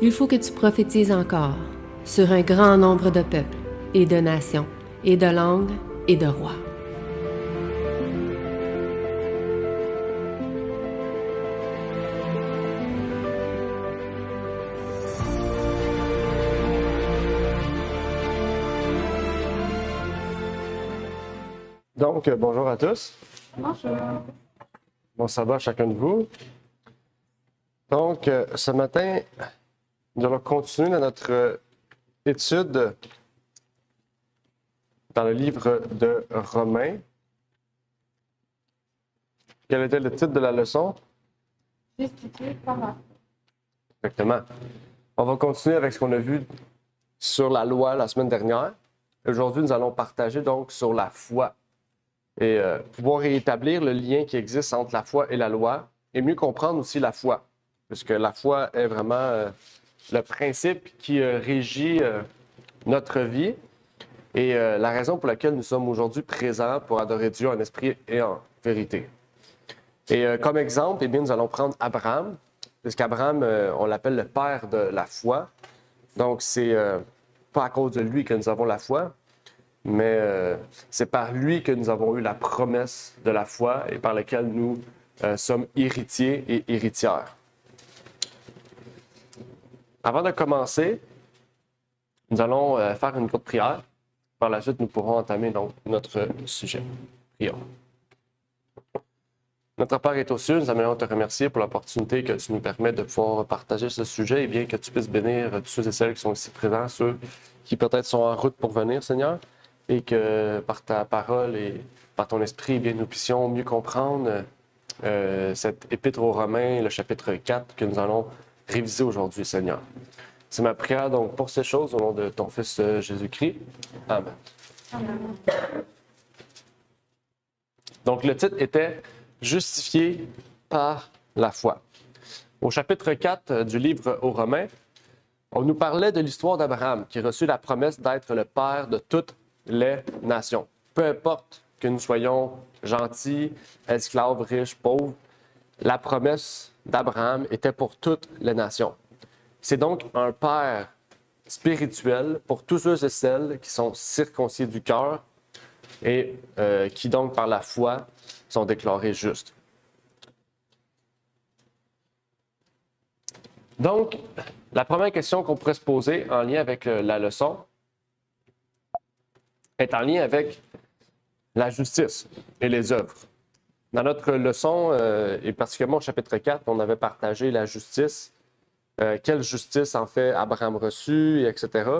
Il faut que tu prophétises encore sur un grand nombre de peuples et de nations et de langues et de rois. Donc, bonjour à tous. Bonjour. Bon, ça va chacun de vous. Donc, ce matin, nous allons continuer dans notre étude dans le livre de Romains. Quel était le titre de la leçon? Justifié par la foi. Exactement. On va continuer avec ce qu'on a vu sur la loi la semaine dernière. Aujourd'hui, nous allons partager donc sur la foi et pouvoir rétablir le lien qui existe entre la foi et la loi et mieux comprendre aussi la foi, puisque la foi est vraiment le principe qui régit notre vie et la raison pour laquelle nous sommes aujourd'hui présents pour adorer Dieu en esprit et en vérité. Et comme exemple, eh bien, nous allons prendre Abraham, puisqu'Abraham, on l'appelle le père de la foi. Donc, c'est pas à cause de lui que nous avons la foi, mais c'est par lui que nous avons eu la promesse de la foi et par laquelle nous sommes héritiers et héritières. Avant de commencer, nous allons faire une courte prière. Par la suite, nous pourrons entamer donc notre sujet. Prions. Notre Père est aux cieux, nous aimerions te remercier pour l'opportunité que tu nous permets de pouvoir partager ce sujet et bien que tu puisses bénir tous ceux et celles qui sont ici présents, ceux qui peut-être sont en route pour venir, Seigneur, et que par ta parole et par ton esprit, eh bien, nous puissions mieux comprendre cette épître aux Romains, le chapitre 4 que nous allons réviser aujourd'hui, Seigneur. C'est ma prière donc pour ces choses au nom de ton Fils Jésus-Christ. Amen. Amen. Donc le titre était « Justifié par la foi ». Au chapitre 4 du livre aux Romains, on nous parlait de l'histoire d'Abraham qui reçut la promesse d'être le père de toutes les nations. Peu importe que nous soyons gentils, esclaves, riches, pauvres, la promesse d'Abraham était pour toutes les nations. C'est donc un père spirituel pour tous ceux et celles qui sont circoncis du cœur et qui donc par la foi sont déclarés justes. Donc, la première question qu'on pourrait se poser en lien avec la leçon est en lien avec la justice et les œuvres. Dans notre leçon, et particulièrement au chapitre 4, on avait partagé la justice, quelle justice en fait Abraham reçut, etc.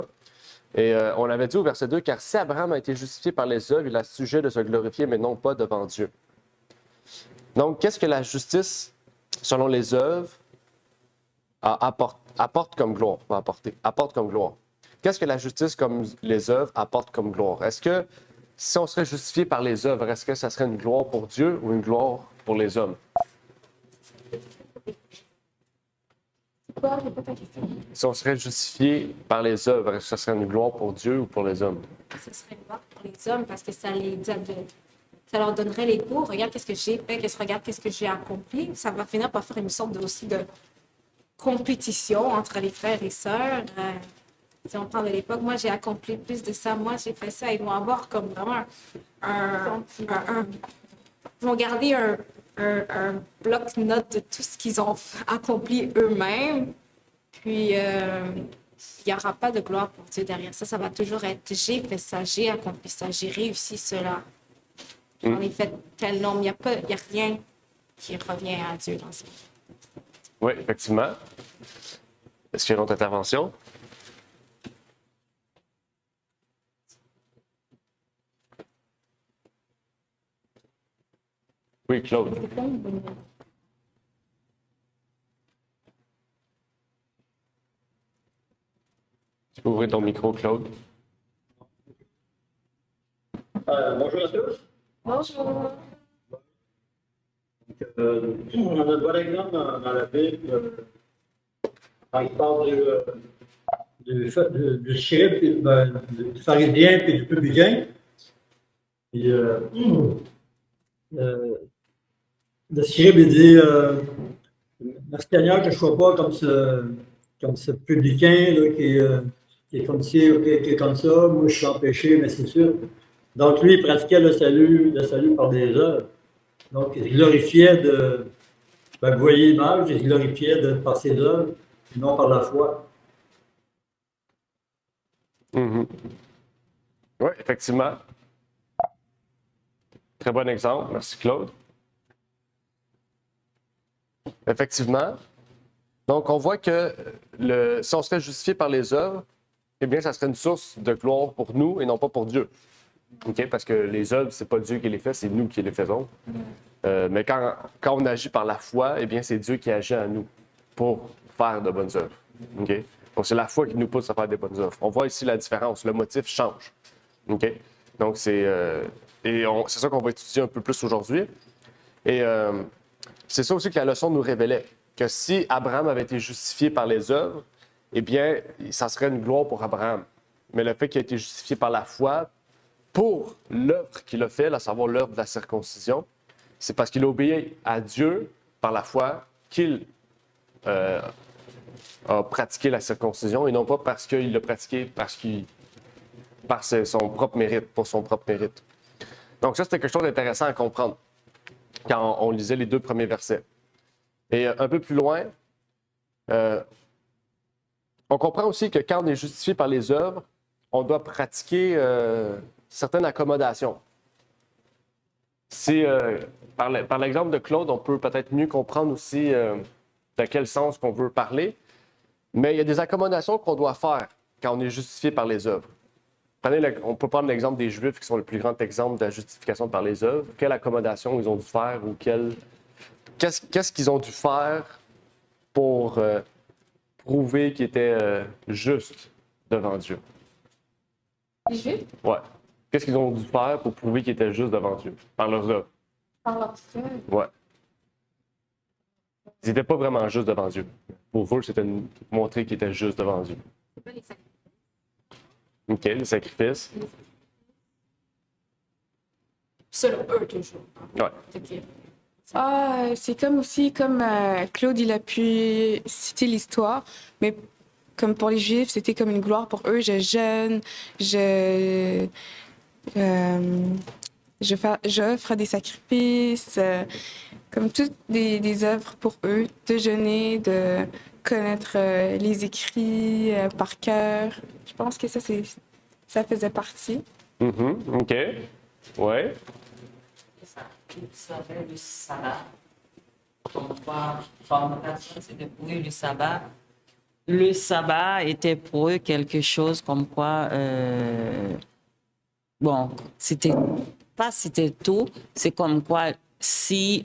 Et on avait dit au verset 2, « Car si Abraham a été justifié par les œuvres, il a sujet de se glorifier, mais non pas devant Dieu. » Donc, qu'est-ce que la justice, selon les œuvres, apporte comme gloire, apporte comme gloire? Qu'est-ce que la justice comme les œuvres apporte comme gloire? Est-ce que si on serait justifié par les œuvres, est-ce que ça serait une gloire pour Dieu ou une gloire pour les hommes? Quoi? Répète ta question. Si on serait justifié par les œuvres, est-ce que ça serait une gloire pour Dieu ou pour les hommes? Ce serait une gloire pour les hommes parce que ça leur donnerait les cours. Regarde qu'est-ce que j'ai fait, regarde qu'est-ce que j'ai accompli. Ça va finir par faire une sorte aussi de compétition entre les frères et sœurs. Si on parle de l'époque, moi j'ai accompli plus de ça, moi j'ai fait ça. Ils vont avoir comme vraiment ils vont garder un bloc-notes de tout ce qu'ils ont accompli eux-mêmes. Puis, il n'y aura pas de gloire pour Dieu derrière ça. Ça va toujours être j'ai fait ça, j'ai accompli ça, j'ai réussi cela. J'en ai fait tel nombre. Il n'y a rien qui revient à Dieu dans ça. Oui, effectivement. Est-ce qu'il y a une autre intervention? Oui, Claude. Tu peux ouvrir ton micro, Claude? Bonjour à tous. Bonjour. On a un bon exemple dans la Bible quand il parle du scribe, du pharisien et du publicain. Puis, le scribe il dit merci Seigneur que je ne sois pas comme comme ce publicain là, qui est comme ci, ou qui est comme ça, moi je suis sans péché, mais c'est sûr. Donc lui, il pratiquait le salut par des œuvres. Donc il glorifiait vous voyez l'image, il glorifiait par ses œuvres, et non par la foi. Mhm. Oui, effectivement. Très bon exemple. Merci, Claude. Effectivement. Donc, on voit que si on serait justifié par les œuvres, eh bien, ça serait une source de gloire pour nous et non pas pour Dieu. OK? Parce que les œuvres, c'est pas Dieu qui les fait, c'est nous qui les faisons. Mais quand on agit par la foi, eh bien, c'est Dieu qui agit en nous pour faire de bonnes œuvres. OK? Donc, c'est la foi qui nous pousse à faire des bonnes œuvres. On voit ici la différence. Le motif change. OK? Donc, c'est ça qu'on va étudier un peu plus aujourd'hui. Et c'est ça aussi que la leçon nous révélait, que si Abraham avait été justifié par les œuvres, eh bien, ça serait une gloire pour Abraham. Mais le fait qu'il ait été justifié par la foi, pour l'œuvre qu'il a fait, à savoir l'œuvre de la circoncision, c'est parce qu'il a obéi à Dieu par la foi qu'il a pratiqué la circoncision et non pas parce qu'il l'a pratiqué par son propre mérite, pour son propre mérite. Donc ça, c'était quelque chose d'intéressant à comprendre quand on lisait les 2 premiers versets. Et un peu plus loin, on comprend aussi que quand on est justifié par les œuvres, on doit pratiquer certaines accommodations. Par l'exemple de Claude, on peut peut-être mieux comprendre aussi de quel sens qu'on veut parler, mais il y a des accommodations qu'on doit faire quand on est justifié par les œuvres. On peut prendre l'exemple des Juifs qui sont le plus grand exemple de la justification par les œuvres. Quelle accommodation ils ont dû faire ou qu'est-ce qu'ils ont dû faire pour prouver qu'ils étaient justes devant Dieu? Les Juifs, Ouais. Qu'est-ce qu'ils ont dû faire pour prouver qu'ils étaient justes devant Dieu? Par leurs œuvres. par leur œuvre, Ouais. Ils n'étaient pas vraiment justes devant Dieu. Pour eux, c'était montrer qu'ils étaient justes devant Dieu. c'est pas les sacrifices. OK, les sacrifices. Selon eux, toujours. Ouais. Ok. C'est comme aussi, comme Claude, il a pu citer l'histoire, mais comme pour les Juifs, c'était comme une gloire pour eux. Je jeûne, j'offre des sacrifices, comme toutes des œuvres pour eux, de jeûner, de connaître les écrits par cœur. Je pense que ça faisait partie. Mm-hmm. OK. Ouais. Ils savaient le sabbat. Comme quoi, formation, c'était pour eux le sabbat. Le sabbat était pour eux quelque chose comme quoi, bon, c'était tout, c'est comme quoi, si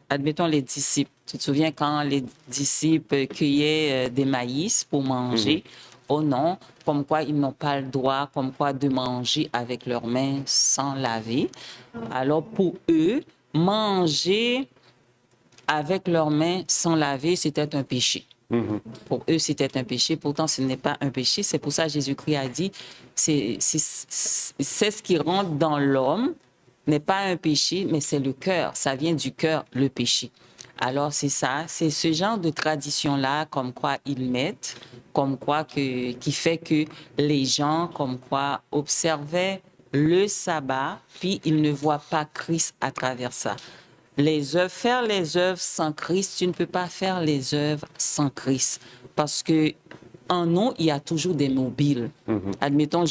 admettons les disciples, tu te souviens quand les disciples cueillaient des maïs pour manger, oh non, comme quoi ils n'ont pas le droit, comme quoi de manger avec leurs mains sans laver. Alors pour eux, manger avec leurs mains sans laver, c'était un péché. Mm-hmm. Pour eux, c'était un péché. Pourtant, ce n'est pas un péché. C'est pour ça que Jésus-Christ a dit, c'est ce qui rentre dans l'homme, n'est pas un péché, mais c'est le cœur. Ça vient du cœur, le péché. Alors, c'est ça. C'est ce genre de tradition-là, comme quoi ils mettent, comme quoi qui fait que les gens, comme quoi, observaient le sabbat, puis ils ne voient pas Christ à travers ça. Faire les œuvres sans Christ, tu ne peux pas faire les œuvres sans Christ. Parce que en nous, il y a toujours des mobiles. Admettons,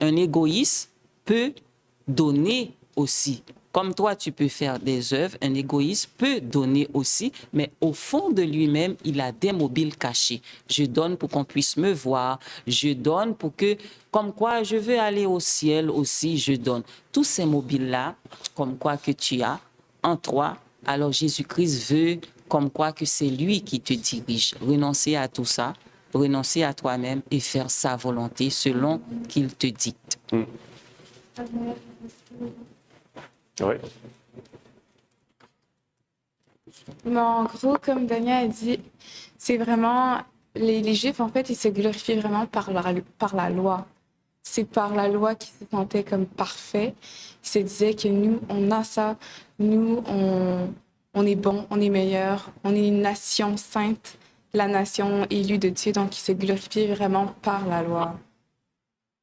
un égoïste peut donner aussi. Comme toi, tu peux faire des œuvres, un égoïste peut donner aussi, mais au fond de lui-même, il a des mobiles cachés. Je donne pour qu'on puisse me voir, je donne pour que, comme quoi je veux aller au ciel aussi, je donne. Tous ces mobiles-là, comme quoi que tu as, en toi, alors Jésus-Christ veut comme quoi que c'est lui qui te dirige. Renoncer à tout ça, renoncer à toi-même et faire sa volonté selon qu'il te dicte. Oui. Mais en gros, comme Daniel a dit, c'est vraiment... Les Juifs, en fait, ils se glorifient vraiment par la loi. C'est par la loi qu'ils se sentaient comme parfaits. Ils se disaient que nous, on a ça. Nous, on est bon, on est meilleur. On est une nation sainte. la nation élue de Dieu, donc il se glorifie vraiment par la loi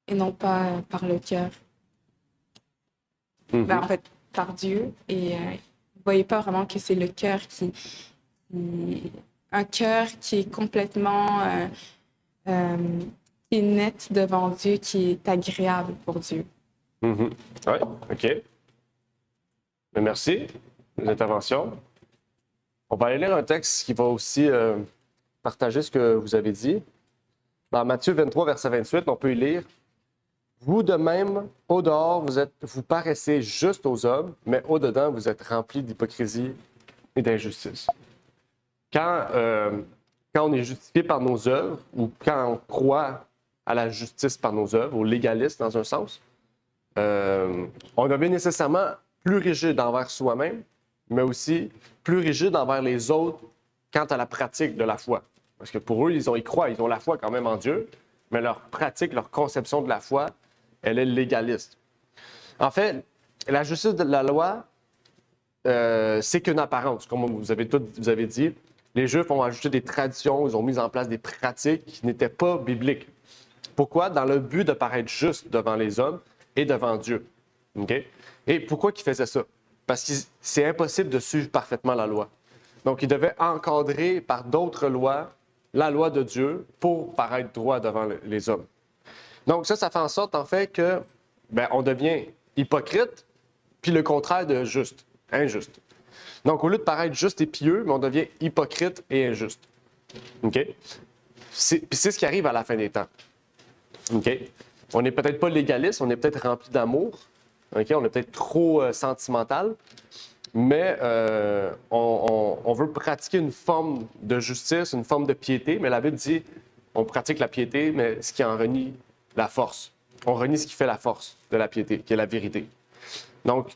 et non pas par le cœur. Mhm. En fait, par Dieu. Et vous ne voyez pas vraiment que c'est le cœur un cœur qui est complètement qui est net devant Dieu, qui est agréable pour Dieu. Mhm. Oui, OK. Mais merci de l'intervention. On va aller lire un texte qui va aussi partager ce que vous avez dit. Dans Matthieu 23, verset 28, on peut y lire « Vous de même, au dehors, vous paraissez juste aux hommes, mais au dedans, vous êtes remplis d'hypocrisie et d'injustice. » Quand on est justifié par nos œuvres, ou quand on croit à la justice par nos œuvres, au légalisme dans un sens, on devient nécessairement plus rigide envers soi-même, mais aussi plus rigide envers les autres quant à la pratique de la foi. Parce que pour eux, ils croient, ils ont la foi quand même en Dieu, mais leur pratique, leur conception de la foi, elle est légaliste. En fait, la justice de la loi, c'est qu'une apparence, comme vous avez dit. Les Juifs ont ajouté des traditions, ils ont mis en place des pratiques qui n'étaient pas bibliques. Pourquoi? Dans le but de paraître juste devant les hommes et devant Dieu. Okay? Et pourquoi ils faisaient ça? Parce que c'est impossible de suivre parfaitement la loi. Donc, ils devaient encadrer par d'autres lois la loi de Dieu pour paraître droit devant les hommes. Donc, ça fait en sorte, en fait, que on devient hypocrite, puis le contraire de juste, injuste. Donc, au lieu de paraître juste et pieux, on devient hypocrite et injuste. OK? Puis c'est ce qui arrive à la fin des temps. OK? On n'est peut-être pas légaliste, on est peut-être rempli d'amour. OK? On est peut-être trop sentimental. Mais on veut pratiquer une forme de justice, une forme de piété. Mais la Bible dit, on pratique la piété, mais ce qui en renie la force. On renie ce qui fait la force de la piété, qui est la vérité. Donc,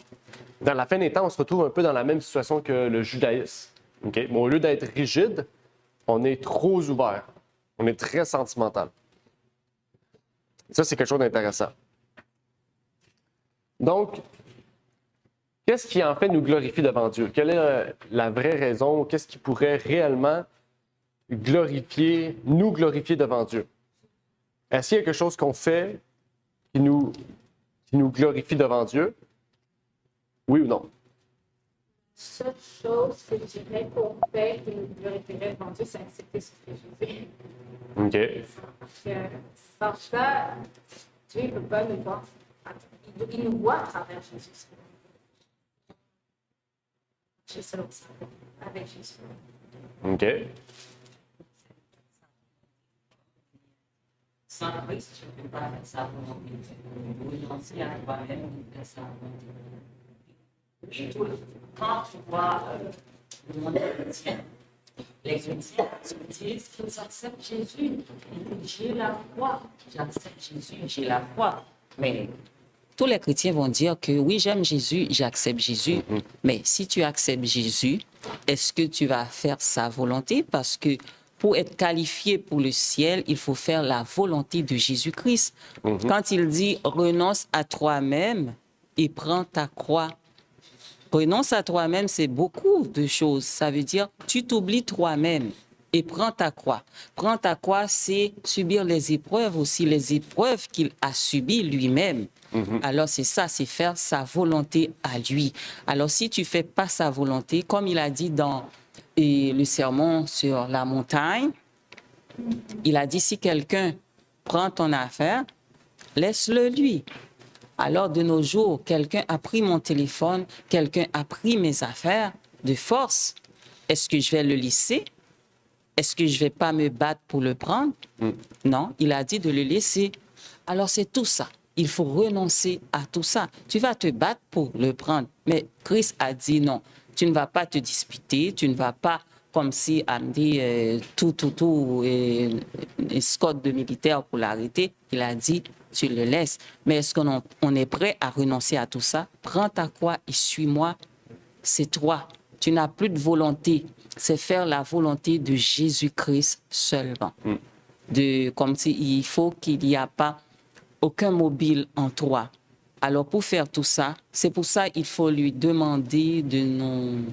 dans la fin des temps, on se retrouve un peu dans la même situation que le judaïsme. Okay? Mais au lieu d'être rigide, on est trop ouvert. On est très sentimental. Ça, c'est quelque chose d'intéressant. Donc, qu'est-ce qui en fait nous glorifie devant Dieu? Quelle est la vraie raison? Qu'est-ce qui pourrait réellement nous glorifier devant Dieu? Est-ce qu'il y a quelque chose qu'on fait qui nous glorifie devant Dieu? Oui ou non? La seule chose que je dirais qu'on fait qui nous glorifierait devant Dieu, c'est accepter ce que Jésus fait. OK. Parce que sans ça, Dieu ne peut pas nous voir. Il nous voit à travers Jésus. C'est ça aussi, avec Jésus. OK. Sans Christ, tu ne peux pas faire sa volonté. Renoncer à toi-même et faire sa volonté. Quand tu vois le monde chrétien, les chrétiens se disent qu'ils acceptent Jésus. J'ai la foi. J'accepte Jésus, j'ai la foi. Mais tous les chrétiens vont dire que oui, j'aime Jésus, j'accepte Jésus. Mais si tu acceptes Jésus, est-ce que tu vas faire sa volonté? Parce que pour être qualifié pour le ciel, il faut faire la volonté de Jésus-Christ. Quand il dit « renonce à toi-même et prends ta croix », renonce à toi-même, c'est beaucoup de choses. Ça veut dire tu t'oublies toi-même et prends ta croix. Prends ta croix, c'est subir les épreuves aussi, les épreuves qu'il a subies lui-même. Alors c'est ça, c'est faire sa volonté à lui. Alors si tu fais pas sa volonté, comme il a dit dans le sermon sur la montagne, il a dit si quelqu'un prend ton affaire, laisse-le lui. Alors de nos jours, quelqu'un a pris mon téléphone, quelqu'un a pris mes affaires de force. Est-ce que je vais le laisser? Est-ce que je vais pas me battre pour le prendre? Non, il a dit de le laisser. Alors c'est tout ça. Il faut renoncer à tout ça. Tu vas te battre pour le prendre. Mais Christ a dit non. Tu ne vas pas te disputer, tu ne vas pas, comme si on dit escorte de militaire pour l'arrêter. Il a dit, tu le laisses. Mais est-ce qu'on est prêt à renoncer à tout ça? Prends ta croix et suis-moi. C'est toi. Tu n'as plus de volonté. C'est faire la volonté de Jésus-Christ seulement. Comme il faut qu'il n'y a pas aucun mobile en toi. Alors, pour faire tout ça, c'est pour ça qu'il faut lui demander de nous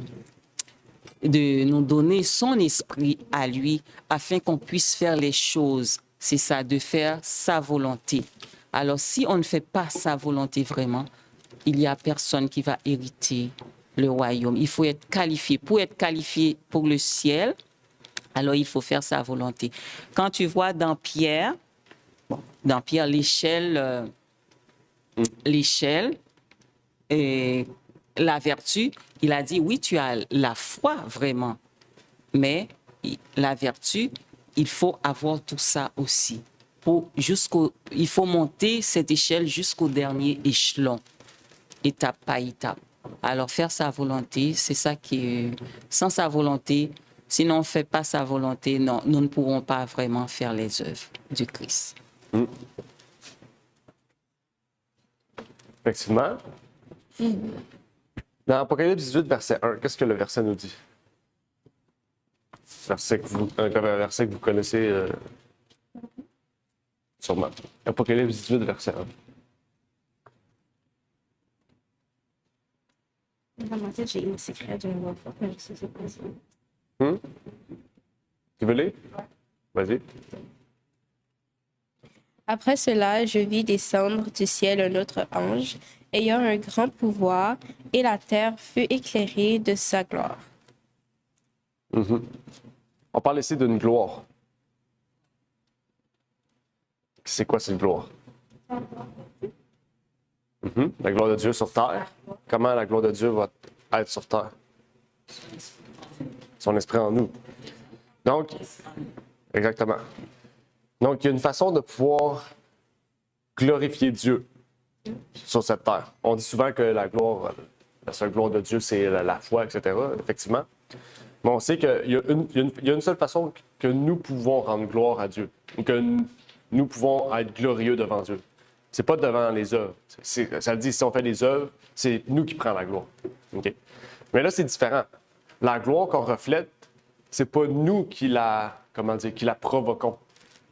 de nous donner son esprit à lui afin qu'on puisse faire les choses. C'est ça, de faire sa volonté. Alors, si on ne fait pas sa volonté vraiment, il n'y a personne qui va hériter le royaume. Il faut être qualifié. Pour être qualifié pour le ciel, alors il faut faire sa volonté. Quand tu vois dans Pierre, l'échelle et la vertu, il a dit, oui, tu as la foi vraiment, mais la vertu, il faut avoir tout ça aussi. Il faut monter cette échelle jusqu'au dernier échelon, étape par étape. Alors, faire sa volonté, c'est ça qui est... Sans sa volonté, si on ne fait pas sa volonté, non, nous ne pourrons pas vraiment faire les œuvres du Christ. Effectivement. Dans Apocalypse 18, verset 1, qu'est-ce que le verset nous dit? Un verset que vous connaissez sûrement. Apocalypse 18, verset 1. Dans ma tête, j'ai une secret d'une voix forte, mais je sais pas ça. Tu veux lire? Vas-y. Après cela, je vis descendre du ciel un autre ange, ayant un grand pouvoir, et la terre fut éclairée de sa gloire. On parle ici d'une gloire. C'est quoi cette gloire? La gloire de Dieu sur terre. Comment la gloire de Dieu va être sur terre? Son esprit en nous. Donc, exactement. Donc, il y a une façon de pouvoir glorifier Dieu sur cette terre. On dit souvent que la seule gloire de Dieu, c'est la foi, etc., effectivement. Mais on sait qu'il y a une seule façon que nous pouvons rendre gloire à Dieu, ou que nous pouvons être glorieux devant Dieu. C'est pas devant les œuvres. Ça le dit, si on fait les œuvres, c'est nous qui prenons la gloire. Okay? Mais là, c'est différent. La gloire qu'on reflète, c'est pas nous qui la provoquons.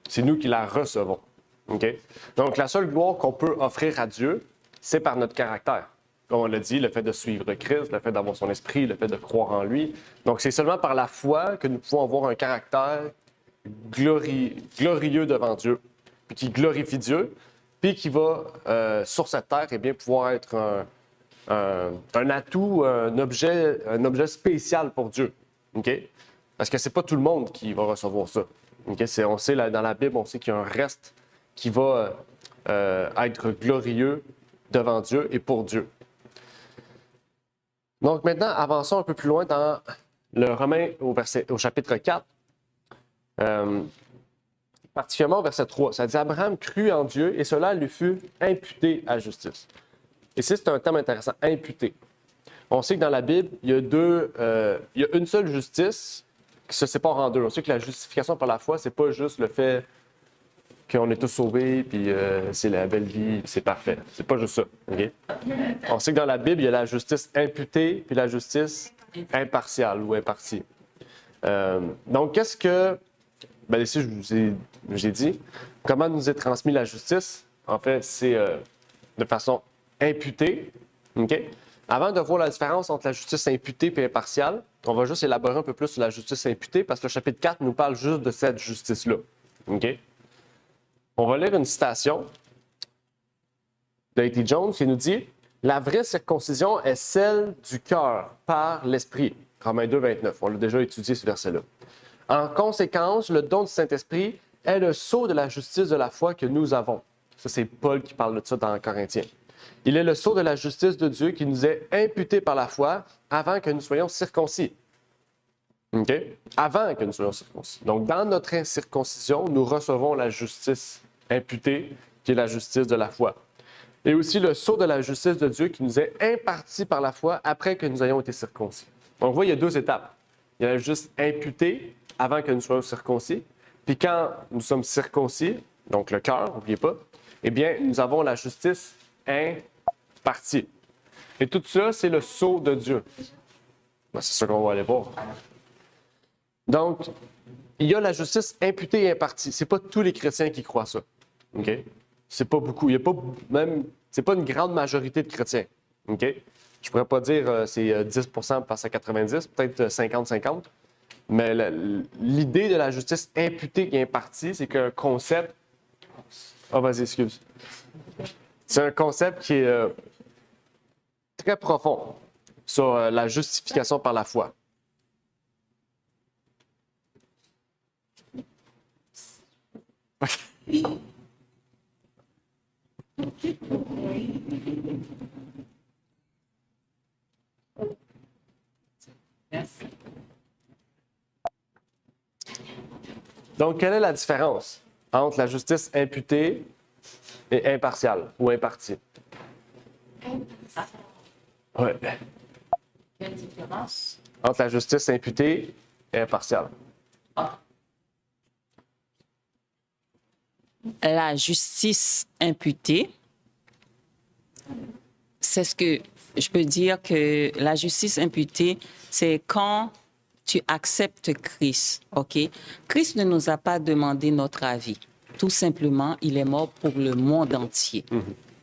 C'est nous qui la recevons. Okay? Donc, la seule gloire qu'on peut offrir à Dieu, c'est par notre caractère. Comme on l'a dit, le fait de suivre Christ, le fait d'avoir son esprit, le fait de croire en lui. Donc, c'est seulement par la foi que nous pouvons avoir un caractère glorieux devant Dieu, puis qui glorifie Dieu, puis qui va, sur cette terre, eh bien, pouvoir être un atout, un objet spécial pour Dieu. Okay? Parce que c'est pas tout le monde qui va recevoir ça. Okay? On sait, dans la Bible, on sait qu'il y a un reste qui va être glorieux devant Dieu et pour Dieu. Donc maintenant, avançons un peu plus loin dans le Romain au chapitre 4. Particulièrement au verset 3. Ça dit « Abraham crut en Dieu et cela lui fut imputé à justice. » Ici, c'est un terme intéressant, « imputé ». On sait que dans la Bible, il y a une seule justice qui se sépare en deux. On sait que la justification par la foi, c'est pas juste le fait qu'on est tous sauvés, puis c'est la belle vie, puis c'est parfait. C'est pas juste ça. Okay? On sait que dans la Bible, il y a la justice imputée, puis la justice impartiale ou impartie. Donc, qu'est-ce que... Bien, ici, j'ai dit, comment nous est transmis la justice? En fait, c'est de façon imputée. Okay? Avant de voir la différence entre la justice imputée et impartiale, on va juste élaborer un peu plus sur la justice imputée parce que le chapitre 4 nous parle juste de cette justice-là. Okay? On va lire une citation d'A.T. Jones qui nous dit « La vraie circoncision est celle du cœur par l'esprit. » Romains 2, 29. On l'a déjà étudié ce verset-là. En conséquence, le don du Saint-Esprit est le sceau de la justice de la foi que nous avons. Ça, c'est Paul qui parle de ça dans Corinthiens. Il est le sceau de la justice de Dieu qui nous est imputé par la foi avant que nous soyons circoncis. Okay? Avant que nous soyons circoncis. Donc, dans notre incirconcision, nous recevons la justice imputée, qui est la justice de la foi. Et aussi le sceau de la justice de Dieu qui nous est imparti par la foi après que nous ayons été circoncis. Donc, on voit, il y a deux étapes. Il y a la justice imputée avant que nous soyons circoncis. Puis quand nous sommes circoncis, donc le cœur, n'oubliez pas, eh bien, nous avons la justice impartie. Et tout ça, c'est le sceau de Dieu. Ben, c'est ça qu'on va aller voir. Donc, il y a la justice imputée et impartie. Ce n'est pas tous les chrétiens qui croient ça. Okay? C'est pas beaucoup. Il y a pas même, c'est pas une grande majorité de chrétiens. Okay? Je pourrais pas dire c'est 10% passe à 90, peut-être 50-50. Mais l'idée de la justice imputée qui est impartie, c'est qu'un concept... Ah, vas-y, excuse. C'est un concept qui est très profond sur la justification par la foi. Donc, quelle est la différence entre la justice imputée et impartiale ou impartie? Ouais. Quelle différence? Entre la justice imputée et impartiale. La justice imputée, c'est ce que je peux dire que la justice imputée, c'est quand tu acceptes Christ, OK? Christ ne nous a pas demandé notre avis. Tout simplement, il est mort pour le monde entier.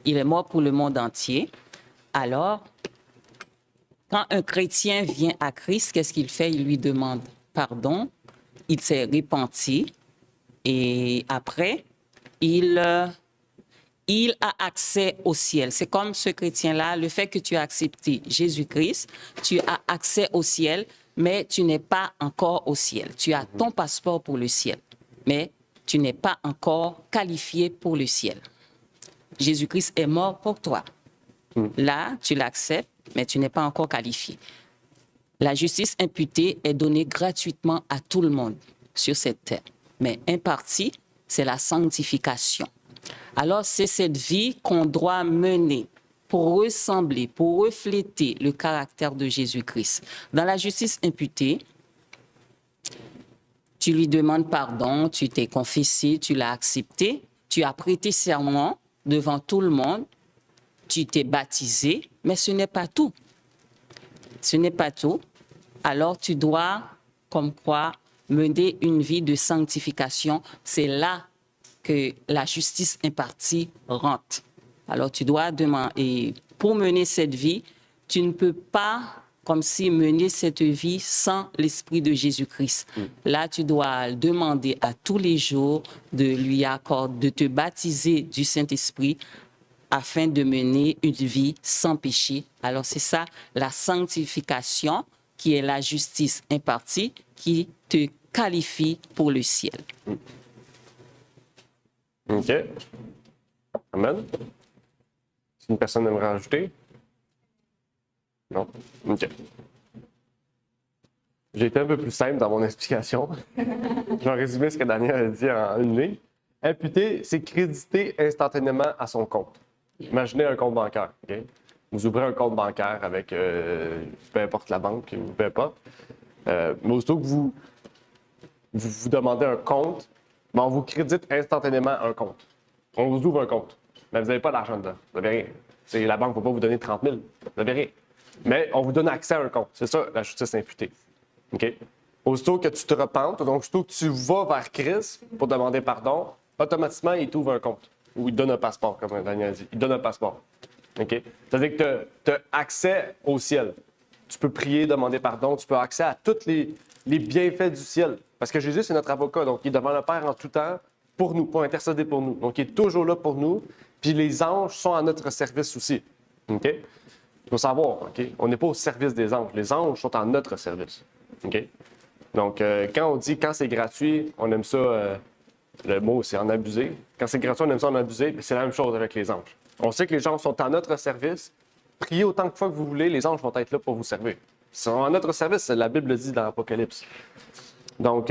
Il est mort pour le monde entier. Alors, quand un chrétien vient à Christ, qu'est-ce qu'il fait? Il lui demande pardon, il s'est repenti et après, il a accès au ciel. C'est comme ce chrétien-là, le fait que tu as accepté Jésus-Christ, tu as accès au ciel, mais tu n'es pas encore au ciel. Tu as ton passeport pour le ciel, mais tu n'es pas encore qualifié pour le ciel. Jésus-Christ est mort pour toi. Là, tu l'acceptes, mais tu n'es pas encore qualifié. La justice imputée est donnée gratuitement à tout le monde sur cette terre, mais impartie, c'est la sanctification. Alors, c'est cette vie qu'on doit mener pour ressembler, pour refléter le caractère de Jésus-Christ. Dans la justice imputée, tu lui demandes pardon, tu t'es confessé, tu l'as accepté, tu as prêté serment devant tout le monde, tu t'es baptisé, mais ce n'est pas tout. Ce n'est pas tout. Alors, tu dois, comme quoi, mener une vie de sanctification. C'est là que la justice impartie rentre. Alors, tu dois demander, et pour mener cette vie, tu ne peux pas, comme si mener cette vie sans l'Esprit de Jésus-Christ. Là, tu dois demander à tous les jours de lui accorder, de te baptiser du Saint-Esprit afin de mener une vie sans péché. Alors, c'est ça, la sanctification, qui est la justice impartie, qui te qualifie pour le ciel. OK. Amen. Si une personne aimerait rajouter? Non? OK. J'ai été un peu plus simple dans mon explication. Je vais résumer ce que Daniel a dit en une ligne. Imputer, c'est créditer instantanément à son compte. Imaginez un compte bancaire. OK? Vous ouvrez un compte bancaire avec peu importe la banque, ou peu importe. Mais aussitôt que vous demandez un compte, ben on vous crédite instantanément un compte. On vous ouvre un compte. Mais vous n'avez pas d'argent dedans. Vous n'avez rien. La banque ne va pas vous donner 30 000. Vous n'avez rien. Mais on vous donne accès à un compte. C'est ça, la justice imputée. OK? Aussitôt que tu te repentes, donc aussitôt que tu vas vers Christ pour demander pardon, automatiquement, il t'ouvre un compte. Ou il te donne un passeport, comme Daniel a dit. Il te donne un passeport. OK? C'est-à-dire que tu as accès au ciel. Tu peux prier, demander pardon, tu peux avoir accès à tous les bienfaits du ciel. Parce que Jésus, c'est notre avocat, donc il est devant le Père en tout temps pour nous, pour intercéder pour nous. Donc, il est toujours là pour nous, puis les anges sont à notre service aussi. OK? Il faut savoir, OK? On n'est pas au service des anges. Les anges sont à notre service. OK? Donc, quand on dit quand c'est gratuit, on aime ça, le mot c'est en abuser. Quand c'est gratuit, on aime ça en abuser, mais c'est la même chose avec les anges. On sait que les anges sont à notre service. Priez autant de fois que vous voulez, les anges vont être là pour vous servir. Ils sont à notre service, la Bible le dit dans l'Apocalypse. Donc,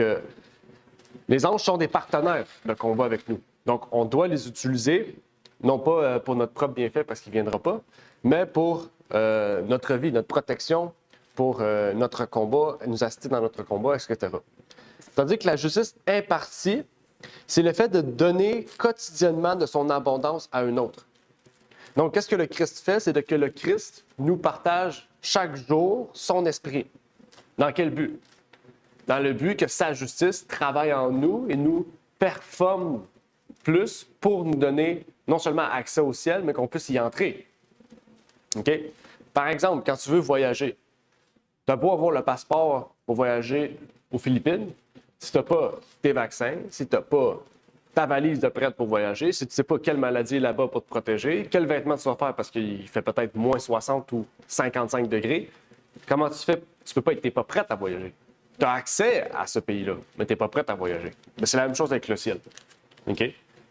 les anges sont des partenaires de combat avec nous. Donc, on doit les utiliser, non pas pour notre propre bienfait parce qu'il ne viendra pas, mais pour notre vie, notre protection, pour notre combat, nous assister dans notre combat, etc. Tandis que la justice impartie, c'est le fait de donner quotidiennement de son abondance à un autre. Donc, qu'est-ce que le Christ fait? C'est que le Christ nous partage chaque jour son esprit. Dans quel but? Dans le but que sa justice travaille en nous et nous performe plus pour nous donner non seulement accès au ciel, mais qu'on puisse y entrer. OK? Par exemple, quand tu veux voyager, tu as beau avoir le passeport pour voyager aux Philippines, si tu n'as pas tes vaccins, si tu n'as pas ta valise de prête pour voyager, si tu ne sais pas quelle maladie est là-bas pour te protéger, quel vêtement tu vas faire parce qu'il fait peut-être moins 60 ou 55 degrés, comment tu fais? Tu ne peux pas être, t'es pas prête à voyager. Tu as accès à ce pays-là, mais tu n'es pas prête à voyager. Mais c'est la même chose avec le ciel. OK?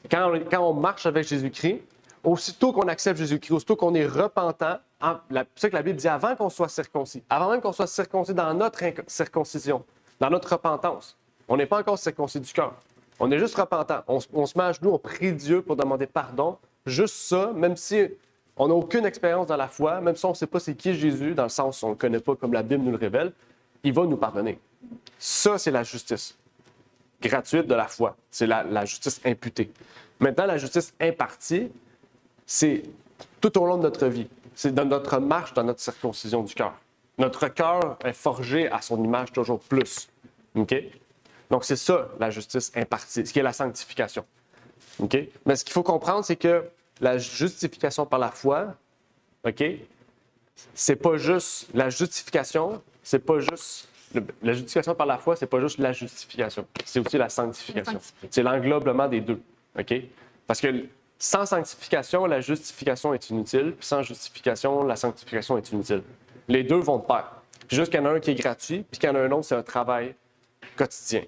Quand on marche avec Jésus-Christ, aussitôt qu'on accepte Jésus-Christ, aussitôt qu'on est repentant, c'est ça que la Bible dit avant qu'on soit circoncis, avant même qu'on soit circoncis dans notre circoncision, dans notre repentance. On n'est pas encore circoncis du cœur. On est juste repentant. On se met à genoux, on prie Dieu pour demander pardon. Juste ça, même si on n'a aucune expérience dans la foi, même si on ne sait pas c'est qui Jésus, dans le sens où on ne le connaît pas comme la Bible nous le révèle, il va nous pardonner. Ça, c'est la justice gratuite de la foi. C'est la justice imputée. Maintenant, la justice impartie, c'est tout au long de notre vie. C'est dans notre marche, dans notre circoncision du cœur. Notre cœur est forgé à son image toujours plus. OK? Donc, c'est ça, la justice impartie, ce qui est la sanctification. OK? Mais ce qu'il faut comprendre, c'est que la justification par la foi, OK? C'est pas juste la justification, c'est pas juste. La justification par la foi, c'est pas juste la justification, c'est aussi la sanctification. C'est l'englobement des deux. OK? Parce que sans sanctification, la justification est inutile, puis sans justification, la sanctification est inutile. Les deux vont de pair. Puis juste qu'il y en a un qui est gratuit, puis qu'il y en a un autre, c'est un travail quotidien.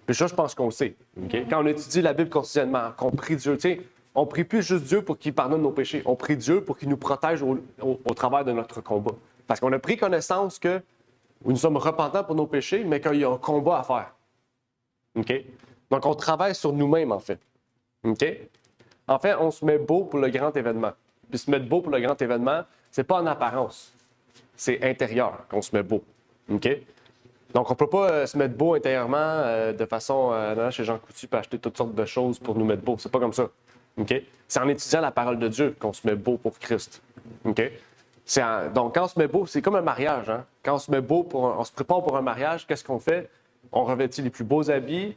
Puis ça, je pense qu'on le sait. Okay? Quand on étudie la Bible quotidiennement, qu'on prie Dieu, tu sais, on prie plus juste Dieu pour qu'il pardonne nos péchés. On prie Dieu pour qu'il nous protège au travers de notre combat. Parce qu'on a pris connaissance que nous sommes repentants pour nos péchés, mais qu'il y a un combat à faire. Okay? Donc, on travaille sur nous-mêmes, en fait. Okay? En fait, on se met beau pour le grand événement. Puis se mettre beau pour le grand événement, c'est pas en apparence. C'est intérieur qu'on se met beau. Okay? Donc, on ne peut pas se mettre beau intérieurement de façon aller chez Jean Coutu et acheter toutes sortes de choses pour nous mettre beau. C'est pas comme ça. Okay? C'est en étudiant la parole de Dieu qu'on se met beau pour Christ. Okay? Donc, quand on se met beau, c'est comme un mariage. Hein? Quand on se met beau, on se prépare pour un mariage, qu'est-ce qu'on fait? On revêtit les plus beaux habits,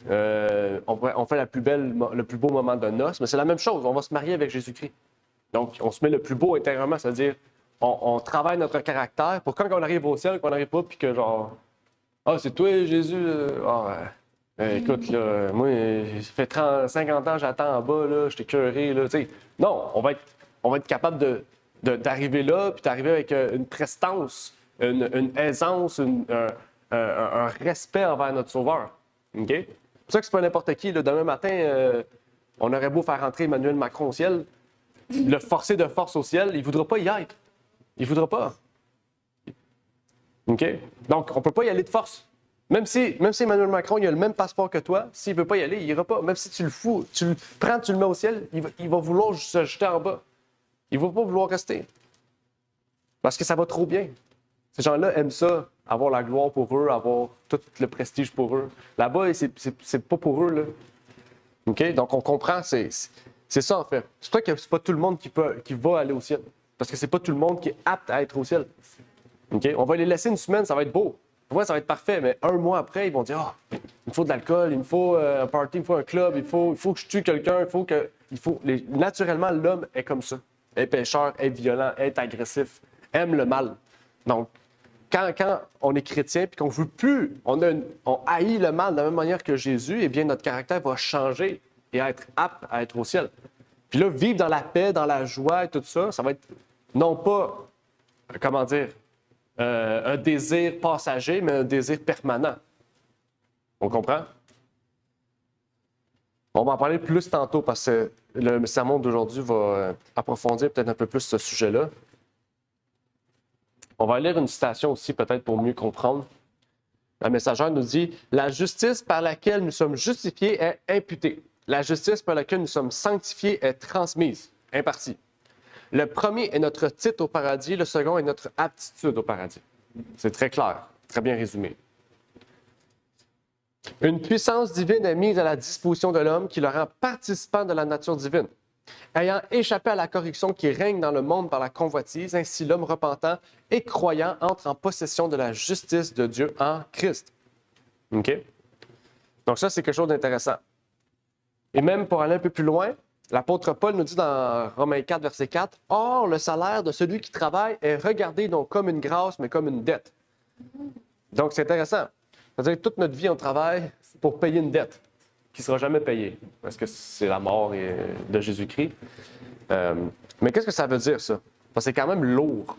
on fait le plus beau moment de noces, mais c'est la même chose. On va se marier avec Jésus-Christ. Donc, on se met le plus beau intérieurement, c'est-à-dire on travaille notre caractère pour quand on arrive au ciel, qu'on n'arrive pas, puis que genre, ah, c'est toi, Jésus. Écoute, là, moi, ça fait 50 ans, j'attends en bas, là, je t'ai écœuré, là. T'sais. Non, on va être capable d'arriver là, puis d'arriver avec une prestance, une aisance, un respect envers notre Sauveur. OK? C'est pour ça que c'est pas n'importe qui. Là, demain matin, on aurait beau faire entrer Emmanuel Macron au ciel, le forcer de force au ciel, il ne voudra pas y être. Il ne voudra pas. OK? Donc, on ne peut pas y aller de force. Même si Emmanuel Macron il a le même passeport que toi, s'il ne veut pas y aller, il n'ira pas. Même si tu le fous, tu le prends, tu le mets au ciel, il va vouloir se jeter en bas. Il ne va pas vouloir rester. Parce que ça va trop bien. Ces gens-là aiment ça, avoir la gloire pour eux, avoir tout le prestige pour eux. Là-bas, c'est pas pour eux. Là. OK? Donc, on comprend, c'est ça, en fait. C'est pour ça que c'est pas tout le monde qui va aller au ciel. Parce que c'est pas tout le monde qui est apte à être au ciel. OK? On va les laisser une semaine, ça va être beau. Pour moi, ça va être parfait, mais un mois après, ils vont dire « Ah, il me faut de l'alcool, il me faut un party, il me faut un club, il faut que je tue quelqu'un, Naturellement, l'homme est comme ça. Est pécheur, est violent, est agressif, aime le mal. Donc, quand on est chrétien et qu'on ne veut plus, on haït le mal de la même manière que Jésus, eh bien, notre caractère va changer et être apte à être au ciel. Puis là, vivre dans la paix, dans la joie et tout ça, ça va être non pas, un désir passager, mais un désir permanent. On comprend? On va en parler plus tantôt parce que le sermon d'aujourd'hui va approfondir peut-être un peu plus ce sujet-là. On va lire une citation aussi, peut-être pour mieux comprendre. La messagère nous dit « La justice par laquelle nous sommes justifiés est imputée. La justice par laquelle nous sommes sanctifiés est transmise, impartie. Le premier est notre titre au paradis, le second est notre aptitude au paradis. » C'est très clair, très bien résumé. Une puissance divine est mise à la disposition de l'homme qui le rend participant de la nature divine. Ayant échappé à la corruption qui règne dans le monde par la convoitise, ainsi l'homme repentant et croyant entre en possession de la justice de Dieu en Christ. OK? Donc ça, c'est quelque chose d'intéressant. Et même pour aller un peu plus loin, l'apôtre Paul nous dit dans Romains 4, verset 4, « Or, le salaire de celui qui travaille est regardé non comme une grâce, mais comme une dette. » Donc, c'est intéressant. C'est-à-dire que toute notre vie, on travaille pour payer une dette qui ne sera jamais payée, parce que c'est la mort de Jésus-Christ. Mais qu'est-ce que ça veut dire, ça? Parce que c'est quand même lourd.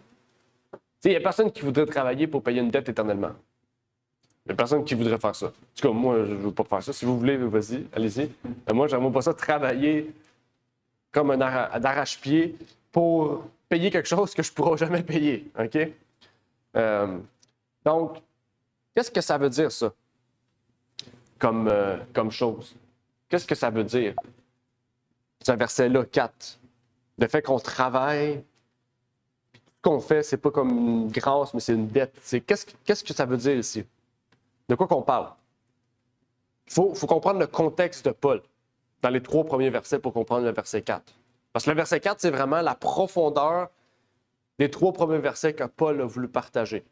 Il n'y a personne qui voudrait travailler pour payer une dette éternellement. Il n'y a personne qui voudrait faire ça. En tout cas, moi, je ne veux pas faire ça. Si vous voulez, vas-y, allez-y. Mais moi, j'aimerais pas ça travailler comme un d'arrache-pied pour payer quelque chose que je ne pourrai jamais payer. OK? Donc, qu'est-ce que ça veut dire, ça, comme chose? Qu'est-ce que ça veut dire, ce verset-là, 4? Le fait qu'on travaille, ce qu'on fait, c'est pas comme une grâce, mais c'est une dette. Qu'est-ce que ça veut dire ici? De quoi qu'on parle? Il faut comprendre le contexte de Paul dans les 3 premiers versets pour comprendre le verset 4. Parce que le verset 4, c'est vraiment la profondeur des 3 premiers versets que Paul a voulu partager.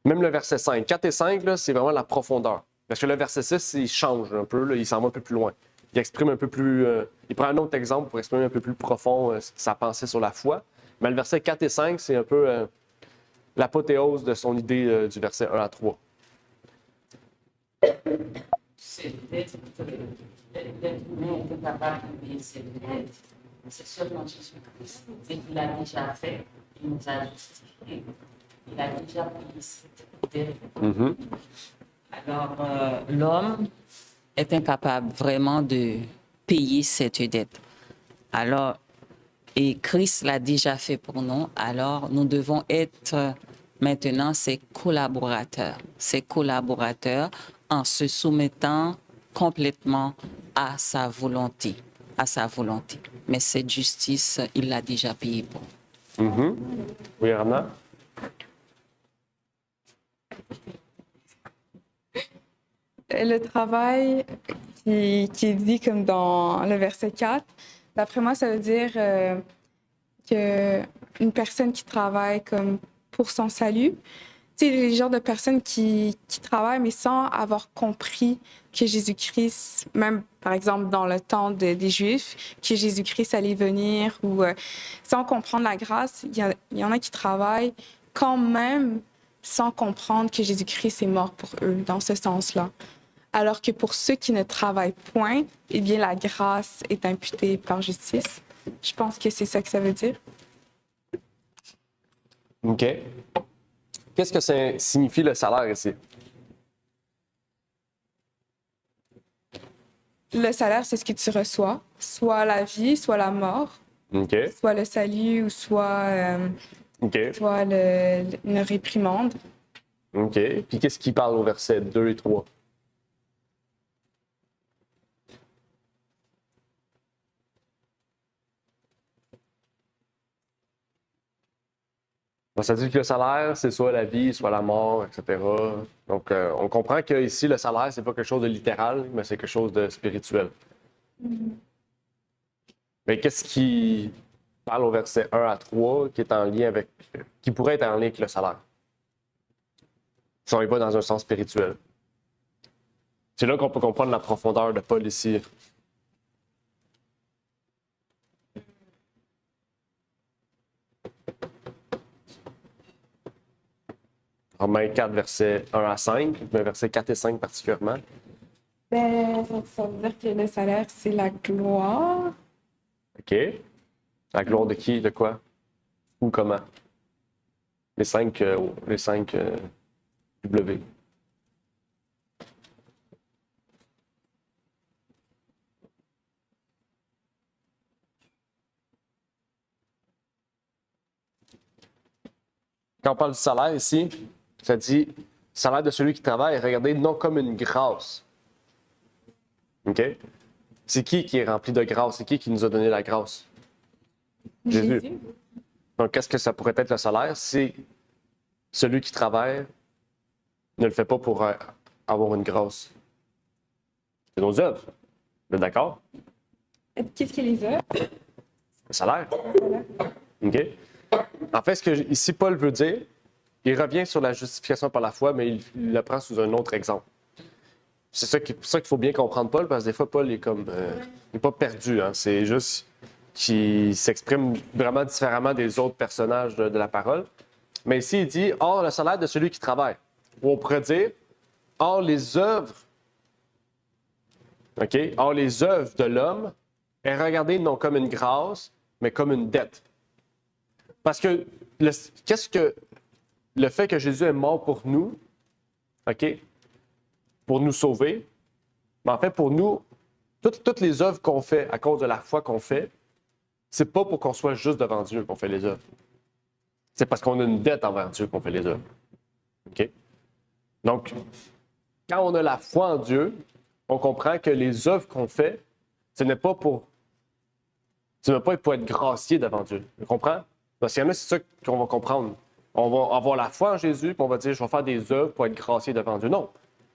Même le verset 5. 4 et 5, là, c'est vraiment la profondeur. Parce que le verset 6, il change un peu, là, il s'en va un peu plus loin. Il exprime un peu plus. Il prend un autre exemple pour exprimer un peu plus profond sa pensée sur la foi. Mais le verset 4 et 5, c'est un peu l'apothéose de son idée du verset 1 à 3. L'être humain est capable de payer cette dette. C'est seulement Jésus-Christ. Et il l'a déjà fait, il nous a justifiés. Il a déjà payé cette dette. Mm-hmm. Alors, l'homme est incapable vraiment de payer cette dette. Alors, et Christ l'a déjà fait pour nous, alors nous devons être maintenant ses collaborateurs en se soumettant complètement à sa volonté, Mais cette justice, il l'a déjà payée pour nous. Mm-hmm. Oui, Anna? Le travail qui est dit comme dans le verset 4, d'après moi, ça veut dire qu'une personne qui travaille comme pour son salut, tu sais, les genres de personnes qui travaillent, mais sans avoir compris que Jésus-Christ, même par exemple dans le temps des Juifs, que Jésus-Christ allait venir, ou sans comprendre la grâce, il y en a qui travaillent quand même sans comprendre que Jésus-Christ est mort pour eux, dans ce sens-là. Alors que pour ceux qui ne travaillent point, eh bien, la grâce est imputée par justice. Je pense que c'est ça que ça veut dire. OK. Qu'est-ce que ça signifie le salaire ici? Le salaire, c'est ce que tu reçois, soit la vie, soit la mort, OK. soit le salut, ou soit une réprimande. OK. Puis qu'est-ce qui parle au verset 2 et 3? Ça dit que le salaire, c'est soit la vie, soit la mort, etc. Donc, on comprend qu'ici, le salaire, c'est pas quelque chose de littéral, mais c'est quelque chose de spirituel. Mais qu'est-ce qui parle au verset 1 à 3 qui est en lien avec, qui pourrait être en lien avec le salaire? Si on y va dans un sens spirituel. C'est là qu'on peut comprendre la profondeur de Paul ici. Romains 4, versets 1 à 5, mais versets 4 et 5 particulièrement. Ben, ça veut dire que le salaire, c'est la gloire. OK. La gloire de qui? De quoi? Ou comment? Les 5 W. Quand on parle du salaire ici, ça dit « salaire de celui qui travaille est regardé non comme une grâce ». OK? C'est qui est rempli de grâce? C'est qui nous a donné la grâce? Jésus. Donc, qu'est-ce que ça pourrait être le salaire? C'est celui qui travaille ne le fait pas pour avoir une grâce. C'est nos œuvres. Vous êtes d'accord? Qu'est-ce que les œuvres? Le salaire. OK? En fait, ce que ici Paul veut dire, il revient sur la justification par la foi, mais il le prend sous un autre exemple. C'est pour ça qu'il faut bien comprendre Paul, parce que des fois, Paul est comme. Il n'est pas perdu. Hein. C'est juste qu'il s'exprime vraiment différemment des autres personnages de la parole. Mais ici, il dit or, le salaire de celui qui travaille. Ou on pourrait dire or, les œuvres. OK? Or, les œuvres de l'homme est regardée non comme une grâce, mais comme une dette. Parce que qu'est-ce que le fait que Jésus est mort pour nous, OK? Pour nous sauver, mais en fait, pour nous, toutes les œuvres qu'on fait à cause de la foi qu'on fait, c'est pas pour qu'on soit juste devant Dieu qu'on fait les œuvres. C'est parce qu'on a une dette envers Dieu qu'on fait les œuvres. OK? Donc, quand on a la foi en Dieu, on comprend que les œuvres qu'on fait, ce n'est pas pour être gracié devant Dieu. Tu comprends? Parce qu'il y en a, c'est ça qu'on va comprendre. On va avoir la foi en Jésus, puis on va dire, je vais faire des œuvres pour être gracié devant Dieu. Non.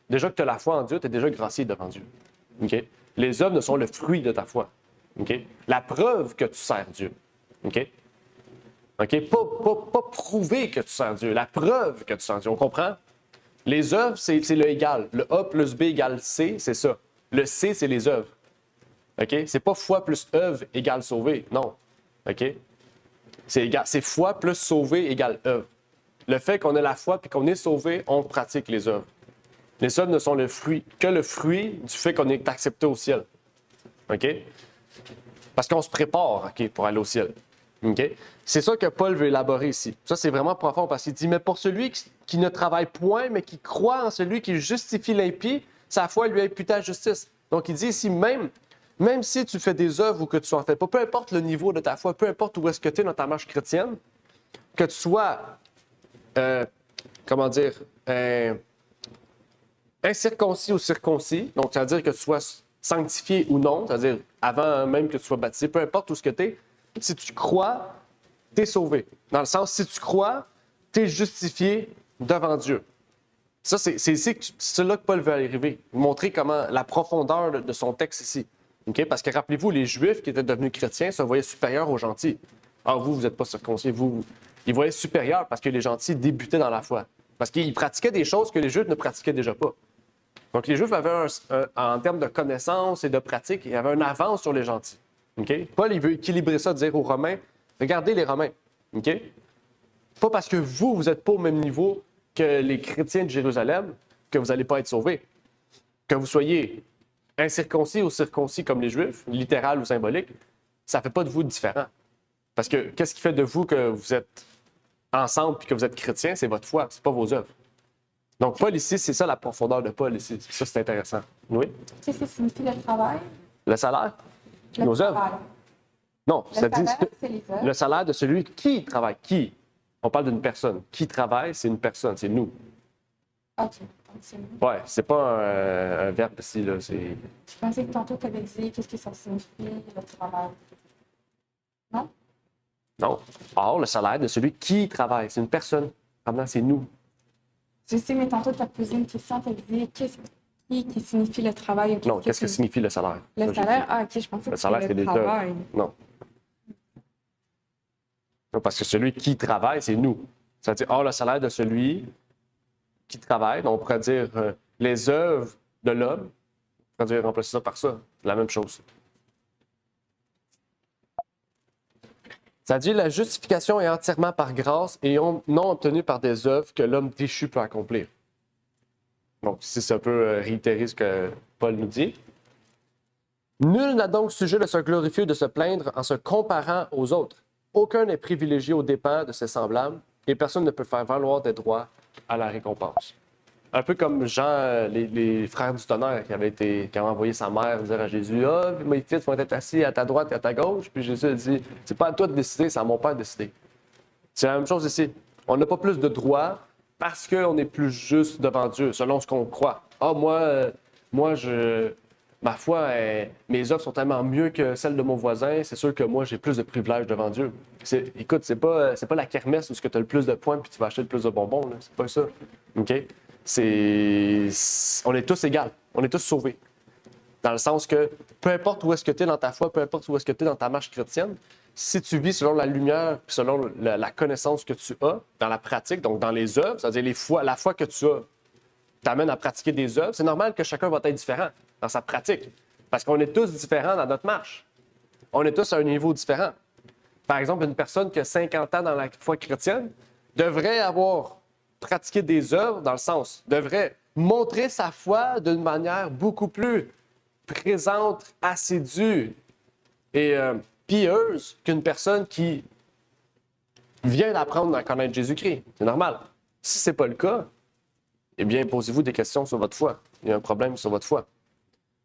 Déjà que tu as la foi en Dieu, tu es déjà gracié devant Dieu. OK? Les œuvres ne sont le fruit de ta foi. OK? La preuve que tu sers Dieu. OK? OK? Pas prouver que tu sers Dieu. La preuve que tu sers Dieu. On comprend? Les œuvres, c'est le égal. Le A plus B égale C, c'est ça. Le C, c'est les œuvres. OK? C'est pas foi plus œuvre égale sauvé. Non. OK? C'est foi plus sauvé égale œuvre. Le fait qu'on ait la foi et qu'on est sauvé, on pratique les œuvres. Les œuvres ne sont le fruit du fait qu'on est accepté au ciel. OK? Parce qu'on se prépare, OK, pour aller au ciel. OK? C'est ça que Paul veut élaborer ici. Ça, c'est vraiment profond parce qu'il dit, mais pour celui qui ne travaille point, mais qui croit en celui qui justifie l'impie, sa foi lui est imputée à justice. Donc, il dit ici, même si tu fais des œuvres ou que tu n'en fais pas, peu importe le niveau de ta foi, peu importe où est-ce que tu es dans ta marche chrétienne, que tu sois, incirconcis ou circoncis, donc ça veut dire que tu sois sanctifié ou non, c'est-à-dire avant même que tu sois baptisé, peu importe où ce que tu es, si tu crois, tu es sauvé. Dans le sens, si tu crois, tu es justifié devant Dieu. Ça, c'est là que Paul veut arriver, montrer comment la profondeur de son texte ici. Okay? Parce que rappelez-vous, les Juifs qui étaient devenus chrétiens se voyaient supérieurs aux gentils. Alors vous n'êtes pas circoncis, ils voyaient supérieurs parce que les gentils débutaient dans la foi. Parce qu'ils pratiquaient des choses que les Juifs ne pratiquaient déjà pas. Donc les Juifs avaient, en termes de connaissances et de pratique, ils avaient une avance sur les gentils. Okay? Paul, il veut équilibrer ça, dire aux Romains, regardez les Romains. Okay? Pas parce que vous n'êtes pas au même niveau que les chrétiens de Jérusalem que vous n'allez pas être sauvés. Que vous soyez incirconcis ou circoncis comme les Juifs, littéral ou symbolique, ça ne fait pas de vous différent. Parce que qu'est-ce qui fait de vous que vous êtes ensemble et que vous êtes chrétien, c'est votre foi, c'est pas vos œuvres. Donc, Paul ici, c'est ça la profondeur de Paul ici. Ça, c'est intéressant. Oui? Qu'est-ce que signifie le travail? Le salaire? Nos œuvres? Non, ça dit c'est les œuvres. le salaire de celui qui travaille. Qui? On parle d'une personne. Qui travaille, c'est une personne, c'est nous. OK. Donc, c'est nous. Ouais, c'est pas un verbe ici, là. Je pensais que tantôt, tu avais dit qu'est-ce que ça signifie, le travail. Non? Non. Or, le salaire de celui qui travaille, c'est une personne. Maintenant, c'est nous. Je sais, mais tantôt, tu as posé une question, tu as dit qu'est-ce qui signifie le travail? Non, qu'est-ce que signifie le salaire? Le salaire? Ah, OK, je pensais que salaire, c'était c'est le des travail. œuvres. Non. Non, parce que celui qui travaille, c'est nous. Ça veut dire, or, le salaire de celui qui travaille, donc on pourrait dire les œuvres de l'homme, on pourrait dire remplacer ça par ça, c'est la même chose. Ça dit, la justification est entièrement par grâce et non obtenue par des œuvres que l'homme déchu peut accomplir. Donc, ici, ça peut réitérer ce que Paul nous dit. Nul n'a donc sujet de se glorifier ou de se plaindre en se comparant aux autres. Aucun n'est privilégié aux dépens de ses semblables et personne ne peut faire valoir des droits à la récompense. Un peu comme Jean, les frères du tonnerre qui avaient envoyé sa mère dire à Jésus, « Ah, mes fils vont être assis à ta droite et à ta gauche. » Puis Jésus a dit, « C'est pas à toi de décider, c'est à mon Père de décider. » C'est la même chose ici. On n'a pas plus de droits parce qu'on est plus juste devant Dieu, selon ce qu'on croit. « Ah, ma foi, mes œuvres sont tellement mieux que celles de mon voisin, c'est sûr que moi, j'ai plus de privilèges devant Dieu. » Écoute, c'est pas la kermesse où tu as le plus de points puis tu vas acheter le plus de bonbons. Là. C'est pas ça. OK? On est tous égaux. On est tous sauvés. Dans le sens que peu importe où est-ce que tu es dans ta foi, peu importe où est-ce que tu es dans ta marche chrétienne, si tu vis selon la lumière puis selon la connaissance que tu as dans la pratique, donc dans les œuvres, c'est-à-dire la foi que tu as, t'amène à pratiquer des œuvres, c'est normal que chacun va être différent dans sa pratique. Parce qu'on est tous différents dans notre marche. On est tous à un niveau différent. Par exemple, une personne qui a 50 ans dans la foi chrétienne devrait avoir pratiqué des œuvres, dans le sens, devrait montrer sa foi d'une manière beaucoup plus présente, assidue et pieuse qu'une personne qui vient d'apprendre à connaître Jésus-Christ. C'est normal. Si ce n'est pas le cas, eh bien, posez-vous des questions sur votre foi. Il y a un problème sur votre foi.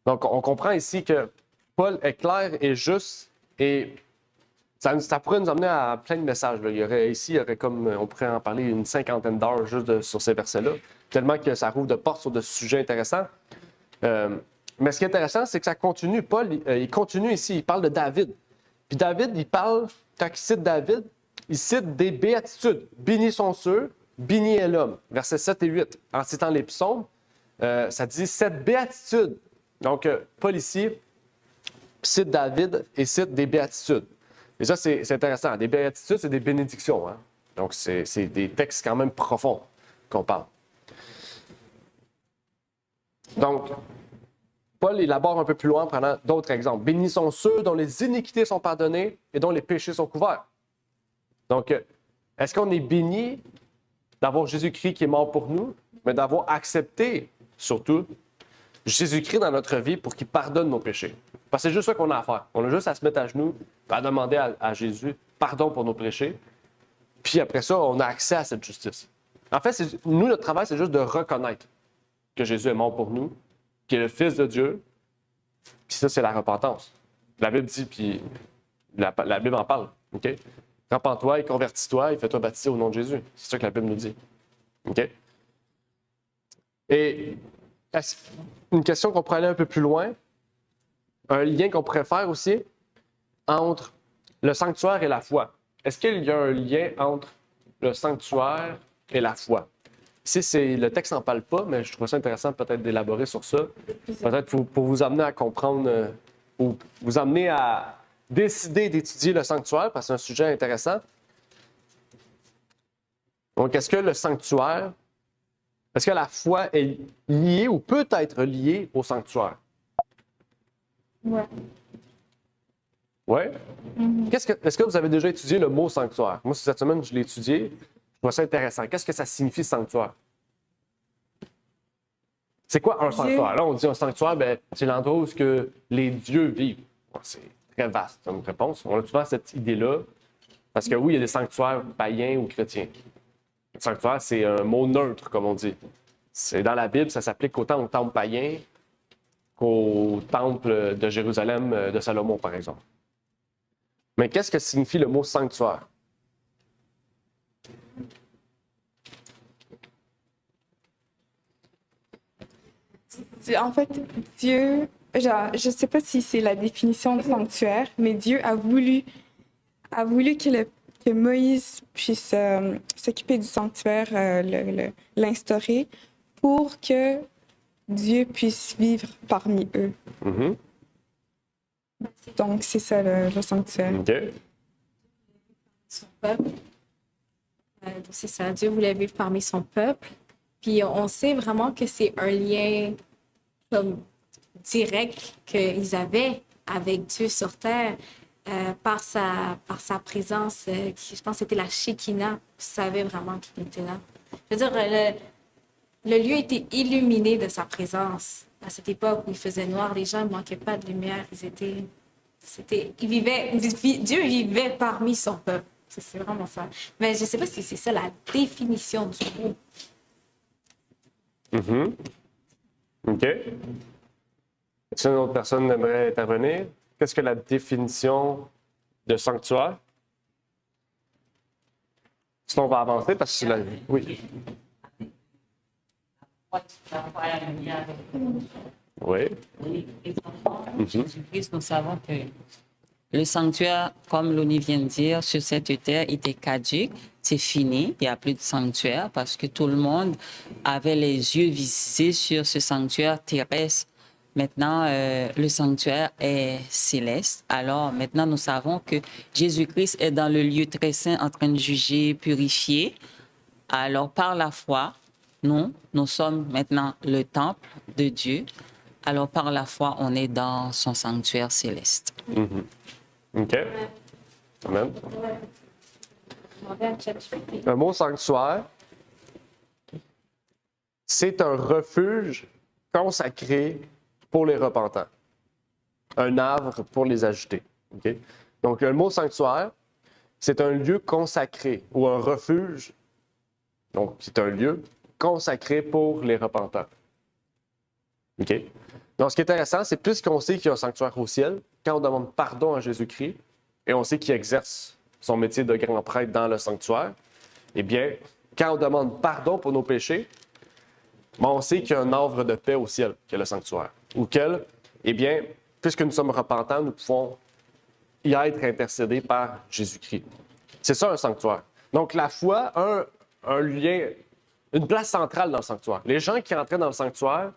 Donc, on comprend ici que Paul est clair et juste et ça pourrait nous amener à plein de messages. Là. Il y aurait comme, on pourrait en parler une 50aine d'heures juste sur ces versets-là, tellement que ça rouvre de portes sur de sujets intéressants. Mais ce qui est intéressant, c'est que ça continue. Paul, il continue ici, il parle de David. Puis David, il parle, quand il cite David, il cite des béatitudes. Béni sont ceux, béni est l'homme. Versets 7 et 8. En citant les psaumes, ça dit cette béatitude. Donc, Paul ici cite David et cite des béatitudes. Et ça, c'est intéressant. Des béatitudes, c'est des bénédictions. Hein? Donc, c'est des textes quand même profonds qu'on parle. Donc, Paul élabore un peu plus loin en prenant d'autres exemples. Bénis sont ceux dont les iniquités sont pardonnées et dont les péchés sont couverts. Donc, est-ce qu'on est béni d'avoir Jésus-Christ qui est mort pour nous, mais d'avoir accepté, surtout, Jésus-Christ dans notre vie pour qu'il pardonne nos péchés? Parce que c'est juste ça qu'on a à faire. On a juste à se mettre à genoux, à demander à Jésus pardon pour nos péchés. Puis après ça, on a accès à cette justice. En fait, nous, notre travail, c'est juste de reconnaître que Jésus est mort pour nous, qu'il est le Fils de Dieu. Puis ça, c'est la repentance. La Bible dit, puis la Bible en parle. OK? Repends-toi et convertis-toi et fais-toi baptiser au nom de Jésus. C'est ça que la Bible nous dit. OK? Et une question qu'on pourrait aller un peu plus loin, un lien qu'on pourrait faire aussi entre le sanctuaire et la foi. Est-ce qu'il y a un lien entre le sanctuaire et la foi? Ici, le texte n'en parle pas, mais je trouve ça intéressant peut-être d'élaborer sur ça. Peut-être pour vous amener à comprendre ou vous amener à décider d'étudier le sanctuaire, parce que c'est un sujet intéressant. Donc, est-ce que le sanctuaire, est-ce que la foi est liée ou peut être liée au sanctuaire? Ouais. Oui? Est-ce que vous avez déjà étudié le mot sanctuaire? Moi, cette semaine, je l'ai étudié. Je trouve ça intéressant. Qu'est-ce que ça signifie, sanctuaire? C'est quoi un sanctuaire? Là, on dit un sanctuaire, c'est l'endroit où les dieux vivent. Bon, c'est très vaste comme réponse. On a souvent cette idée-là. Parce que oui, il y a des sanctuaires païens ou chrétiens. Le sanctuaire, c'est un mot neutre, comme on dit. C'est dans la Bible, ça s'applique autant au temple païen qu'au temple de Jérusalem de Salomon, par exemple. Mais qu'est-ce que signifie le mot sanctuaire? En fait, Dieu, je ne sais pas si c'est la définition de sanctuaire, mais Dieu a voulu que Moïse puisse s'occuper du sanctuaire, l'instaurer, pour que Dieu puisse vivre parmi eux. Mm-hmm. Donc, c'est ça le sanctuaire. OK. Son peuple. C'est ça, Dieu voulait vivre parmi son peuple. Puis on sait vraiment que c'est un lien comme direct qu'ils avaient avec Dieu sur terre par sa présence. Je pense que c'était la Shekinah. Vous savez vraiment qu'il était là. Je veux dire, le lieu était illuminé de sa présence. À cette époque où il faisait noir, les gens ne manquaient pas de lumière. Dieu vivait parmi son peuple. C'est vraiment ça. Mais je ne sais pas si c'est ça la définition du mot. Mm-hmm. OK. Est-ce qu'une autre personne aimerait intervenir? Qu'est-ce que la définition de sanctuaire? Sinon, on va avancer parce que c'est la... Oui. Oui. Jésus-Christ, nous savons que le sanctuaire, comme Loni vient de dire, sur cette terre était caduque. C'est fini. Il n'y a plus de sanctuaire parce que tout le monde avait les yeux visés sur ce sanctuaire terrestre. Maintenant, le sanctuaire est céleste. Alors, maintenant, nous savons que Jésus-Christ est dans le lieu très saint en train de juger, purifier. Alors, par la foi, nous sommes maintenant le temple de Dieu. Alors, par la foi, on est dans son sanctuaire céleste. OK? Amen. Demander à ChatGPT. Un mot sanctuaire, c'est un refuge consacré pour les repentants. Un havre pour les agités. OK? Donc, le mot sanctuaire, c'est un lieu consacré ou un refuge. Donc, c'est un lieu consacré pour les repentants. OK? Donc, ce qui est intéressant, c'est puisqu'on sait qu'il y a un sanctuaire au ciel, quand on demande pardon à Jésus-Christ, et on sait qu'il exerce son métier de grand prêtre dans le sanctuaire, eh bien, quand on demande pardon pour nos péchés, on sait qu'il y a un havre de paix au ciel, qui est le sanctuaire. Auquel, eh bien, puisque nous sommes repentants, nous pouvons y être intercédés par Jésus-Christ. C'est ça un sanctuaire. Donc, la foi a un lien, une place centrale dans le sanctuaire. Les gens qui entraient dans le sanctuaire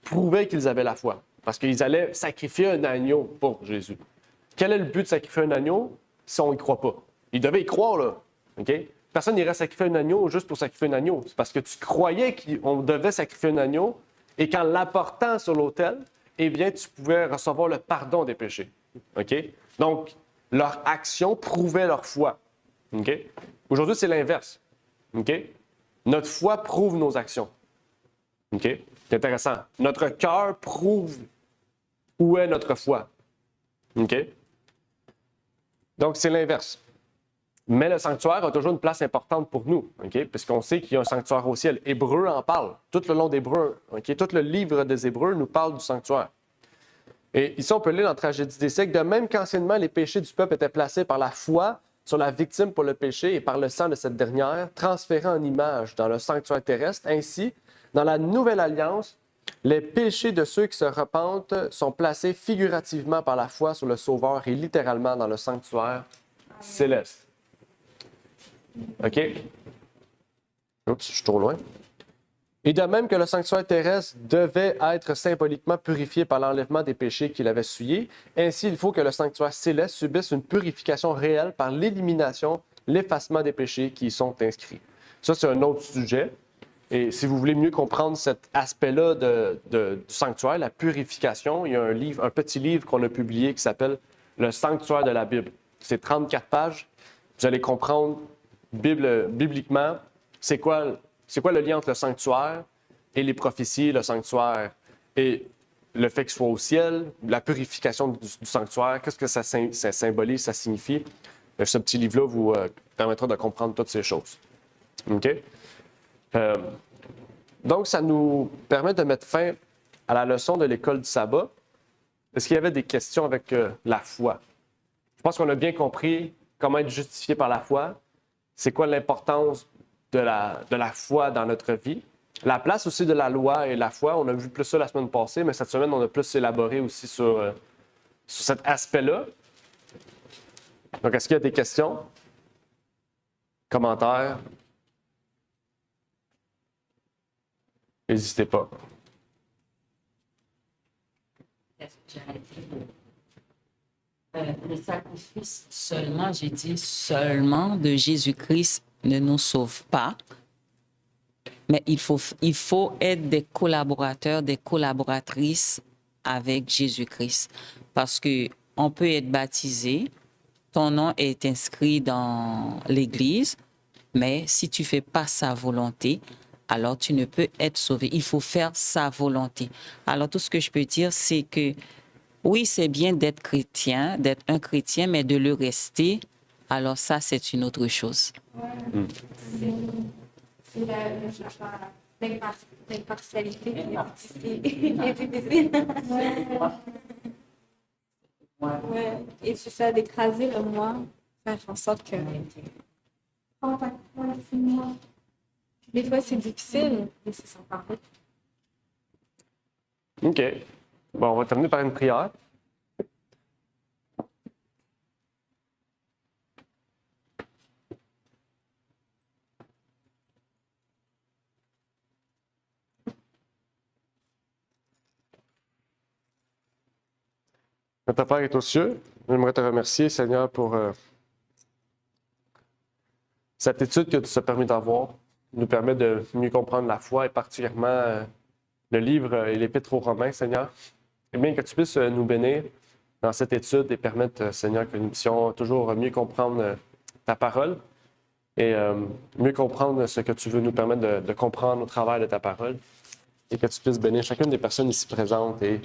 prouvaient qu'ils avaient la foi, parce qu'ils allaient sacrifier un agneau pour Jésus. Quel est le but de sacrifier un agneau si on n'y croit pas? Ils devaient y croire, là. OK? Personne n'irait sacrifier un agneau juste pour sacrifier un agneau. C'est parce que tu croyais qu'on devait sacrifier un agneau et qu'en l'apportant sur l'autel, eh bien, tu pouvais recevoir le pardon des péchés. OK? Donc, leur action prouvait leur foi. OK? Aujourd'hui, c'est l'inverse. OK? Notre foi prouve nos actions. OK? C'est intéressant. Notre cœur prouve où est notre foi. OK? Donc, c'est l'inverse. Mais le sanctuaire a toujours une place importante pour nous, OK? Puisqu'on sait qu'il y a un sanctuaire au ciel. Hébreu en parle. Tout le long d'Hébreu, OK? Tout le livre des Hébreux nous parle du sanctuaire. Et ici, on peut lire dans la Tragédie des siècles, de même qu'anciennement, les péchés du peuple étaient placés par la foi sur la victime pour le péché et par le sang de cette dernière, transférés en image dans le sanctuaire terrestre. Ainsi, dans la nouvelle alliance, les péchés de ceux qui se repentent sont placés figurativement par la foi sur le Sauveur et littéralement dans le sanctuaire céleste. OK? Oups, je suis trop loin. Et de même que le sanctuaire terrestre devait être symboliquement purifié par l'enlèvement des péchés qu'il avait souillés, ainsi il faut que le sanctuaire céleste subisse une purification réelle par l'élimination, l'effacement des péchés qui y sont inscrits. Ça, c'est un autre sujet. Et si vous voulez mieux comprendre cet aspect-là du sanctuaire, la purification, il y a un petit livre qu'on a publié qui s'appelle « Le sanctuaire de la Bible ». C'est 34 pages. Vous allez comprendre bibliquement c'est quoi le lien entre le sanctuaire et les prophéties, le sanctuaire et le fait qu'il soit au ciel, la purification du sanctuaire, qu'est-ce que ça symbolise, ça signifie. Ce petit livre-là vous permettra de comprendre toutes ces choses. OK? Donc, ça nous permet de mettre fin à la leçon de l'école du sabbat. Est-ce qu'il y avait des questions avec la foi? Je pense qu'on a bien compris comment être justifié par la foi. C'est quoi l'importance de la foi dans notre vie. La place aussi de la loi et la foi, on a vu plus ça la semaine passée, mais cette semaine, on a plus élaboré aussi sur cet aspect-là. Donc, est-ce qu'il y a des questions? Commentaires? N'hésitez pas. Le sacrifice seulement, j'ai dit seulement de Jésus-Christ ne nous sauve pas, mais il faut être des collaborateurs, des collaboratrices avec Jésus-Christ. Parce qu'on peut être baptisé, ton nom est inscrit dans l'Église, mais si tu ne fais pas sa volonté, alors tu ne peux être sauvé. Il faut faire sa volonté. Alors tout ce que je peux dire, c'est que oui, c'est bien d'être chrétien, d'être un chrétien, mais de le rester, alors ça, c'est une autre chose. C'est l'impartialité qui est difficile. Ouais. Et c'est ça, d'écraser le moi, faire en sorte que... Des fois, c'est difficile, mais c'est sans parler. OK. Bon, on va terminer par une prière. Notre Père est aux cieux. J'aimerais te remercier, Seigneur, pour cette étude que tu t'es permis d'avoir. nous permet de mieux comprendre la foi et particulièrement le livre et l'Épître aux Romains, Seigneur. Et bien que tu puisses nous bénir dans cette étude et permettre, Seigneur, que nous puissions toujours mieux comprendre ta parole et mieux comprendre ce que tu veux nous permettre de comprendre au travers de ta parole. Et que tu puisses bénir chacune des personnes ici présentes et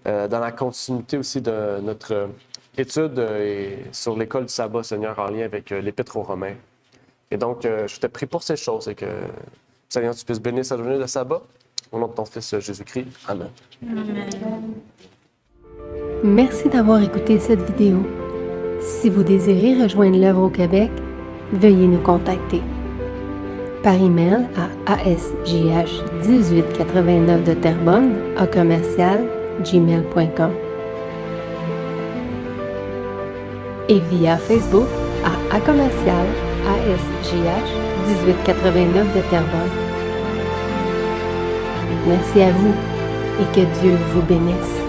dans la continuité aussi de notre étude sur l'école du sabbat, Seigneur, en lien avec l'Épître aux Romains. Et donc, je te prie pour ces choses et que, Seigneur, tu puisses bénir cette journée de sabbat. Au nom de ton Fils Jésus-Christ. Amen. Merci d'avoir écouté cette vidéo. Si vous désirez rejoindre l'œuvre au Québec, veuillez nous contacter par email à asjh1889 de Terrebonne @gmail.com et via Facebook à @asjh1889 de Terrebonne. Merci à vous et que Dieu vous bénisse.